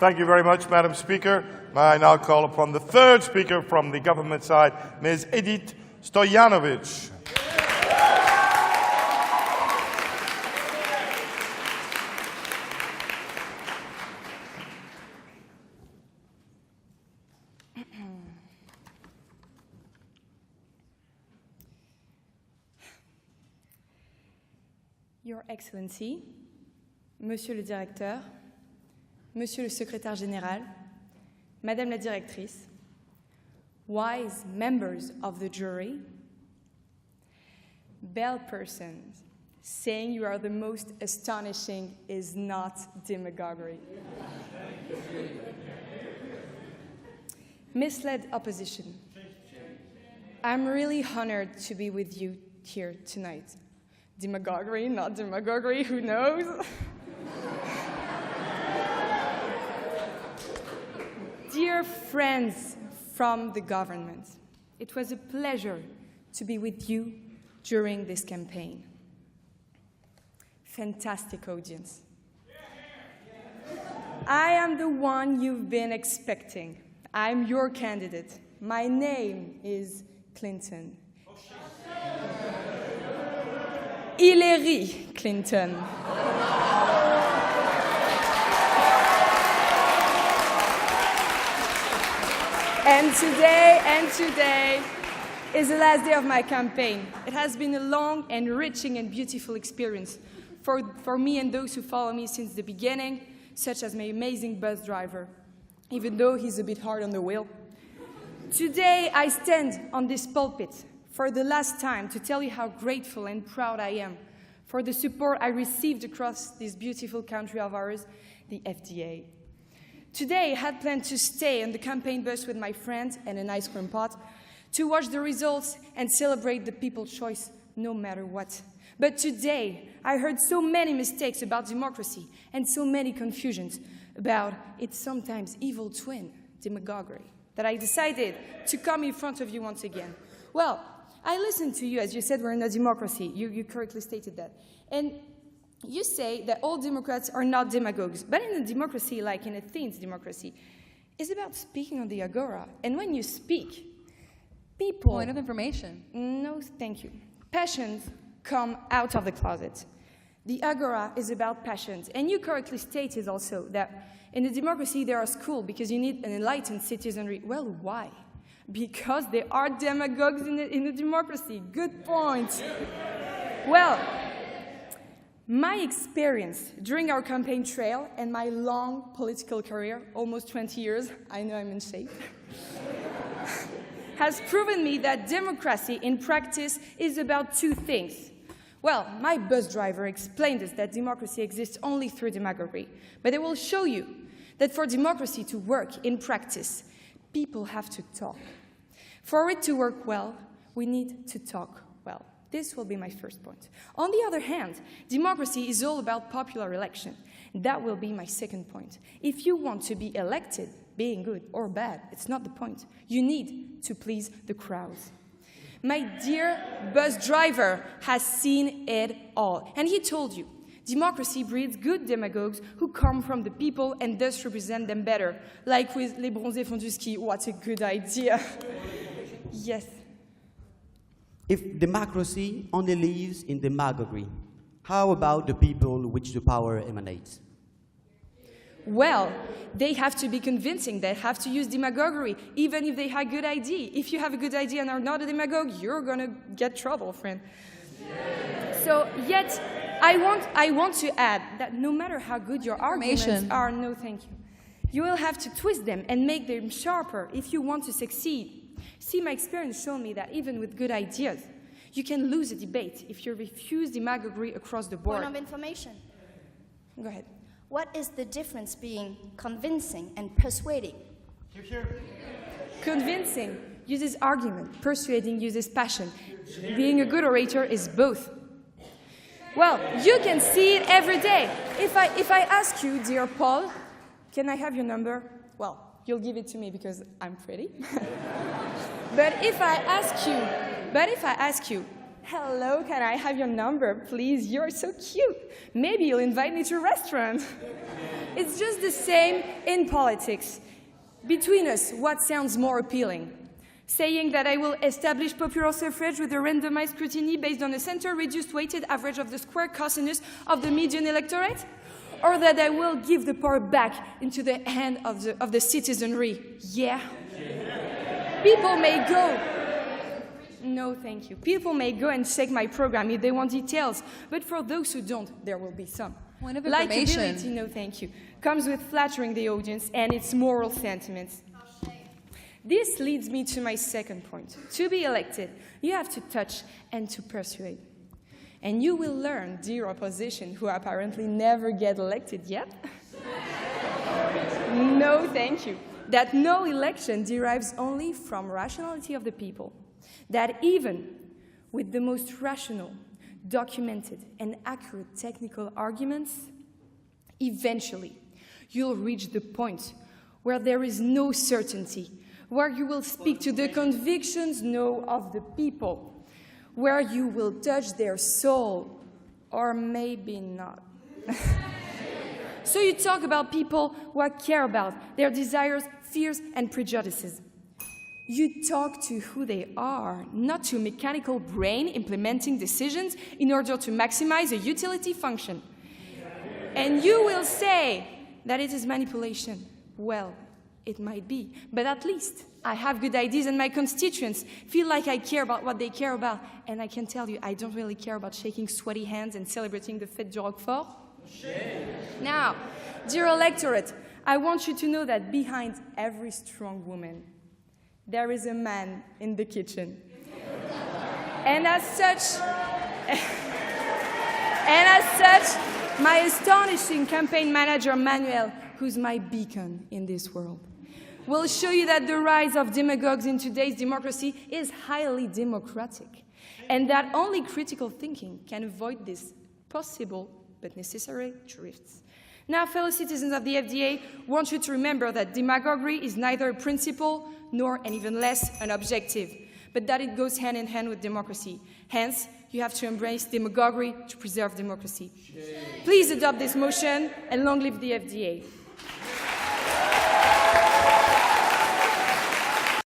Thank you very much, Madam Speaker. May I now call upon the third speaker from the government side, Ms. Edith Stojanovic. Your Excellency, Monsieur le Directeur, Monsieur le Secrétaire Général, Madame la Directrice, wise members of the jury, bell persons, saying you are the most astonishing is not demagoguery. Misled opposition. I'm really honored to be with you here tonight. Demagoguery, not demagoguery, who knows? Dear friends from the government, it was a pleasure to be with you during this campaign. Fantastic audience. I am the one you've been expecting. I'm your candidate. My name is Clinton. ILERI Clinton. And today is the last day of my campaign. It has been a long, enriching, and beautiful experience for me and those who follow me since the beginning, such as my amazing bus driver, even though he's a bit hard on the wheel. Today, I stand on this pulpit for the last time to tell you how grateful and proud I am for the support I received across this beautiful country of ours, the FDA. Today, I had planned to stay on the campaign bus with my friend and an ice cream pot to watch the results and celebrate the people's choice no matter what. But today, I heard so many mistakes about democracy and so many confusions about its sometimes evil twin, demagoguery, that I decided to come in front of you once again. Well, I listened to you, as you said, we're in a democracy. You correctly stated that. And you say that all Democrats are not demagogues. But in a democracy, like in a Athens democracy, it's about speaking on the agora. And when you speak, people... Point of information. No, thank you. Passions come out of the closet. The agora is about passions. And you correctly stated also that in a democracy, there are schools because you need an enlightened citizenry. Well, why? Because there are demagogues in the democracy. Good point. Well, my experience during our campaign trail and my long political career, almost 20 years, I know I'm in shape, has proven me that democracy in practice is about two things. Well, my bus driver explained us that democracy exists only through demagoguery, but I will show you that for democracy to work in practice, people have to talk. For it to work well, we need to talk well. This will be my first point. On the other hand, democracy is all about popular election. That will be my second point. If you want to be elected, being good or bad, it's not the point. You need to please the crowds. My dear bus driver has seen it all. And he told you, democracy breeds good demagogues who come from the people and thus represent them better. Like with Les Bronzés Font du Ski. What a good idea. Yes. If democracy only lives in demagoguery, how about the people which the power emanates? Well, they have to be convincing. They have to use demagoguery, even if they have a good idea. If you have a good idea and are not a demagogue, you're going to get trouble, friend. So, yet, I want to add that no matter how good your arguments are, no thank you, you will have to twist them and make them sharper if you want to succeed. See, my experience showed me that even with good ideas, you can lose a debate if you refuse demagoguery across the board. Point of information. Go ahead. What is the difference between convincing and persuading? Convincing uses argument. Persuading uses passion. Being a good orator is both. Well, you can see it every day. If I ask you, dear Paul, can I have your number? Well, you'll give it to me because I'm pretty. But if I ask you, Hello, can I have your number, please? You're so cute. Maybe you'll invite me to a restaurant. It's just the same in politics. Between us, what sounds more appealing? Saying that I will establish popular suffrage with a randomized scrutiny based on a center-reduced weighted average of the square cosinus of the median electorate? Or that I will give the power back into the hand of the citizenry? Yeah? People may go. No, thank you. People may go and check my program if they want details, but for those who don't, there will be some. Point of information. Likability, no, thank you, comes with flattering the audience and its moral sentiments. This leads me to my second point. To be elected, you have to touch and to persuade. And you will learn, dear opposition, who apparently never get elected yet, no, thank you, that no election derives only from rationality of the people. That even with the most rational, documented, and accurate technical arguments, eventually you'll reach the point where there is no certainty, where you will speak to the convictions, no, of the people, where you will touch their soul, or maybe not. So you talk about people who care about their desires, fears, and prejudices. You talk to who they are, not to a mechanical brain implementing decisions in order to maximize a utility function. And you will say that it is manipulation. Well, it might be, but at least I have good ideas and my constituents feel like I care about what they care about. And I can tell you, I don't really care about shaking sweaty hands and celebrating the Fête du Roquefort. Now, dear electorate, I want you to know that behind every strong woman, there is a man in the kitchen. And as such, my astonishing campaign manager, Manuel, who's my beacon in this world, will show you that the rise of demagogues in today's democracy is highly democratic, and that only critical thinking can avoid these possible but necessary drifts. Now, fellow citizens of the FDA, want you to remember that demagoguery is neither a principle nor, and even less, an objective, but that it goes hand in hand with democracy. Hence, you have to embrace demagoguery to preserve democracy. Please adopt this motion, and long live the FDA.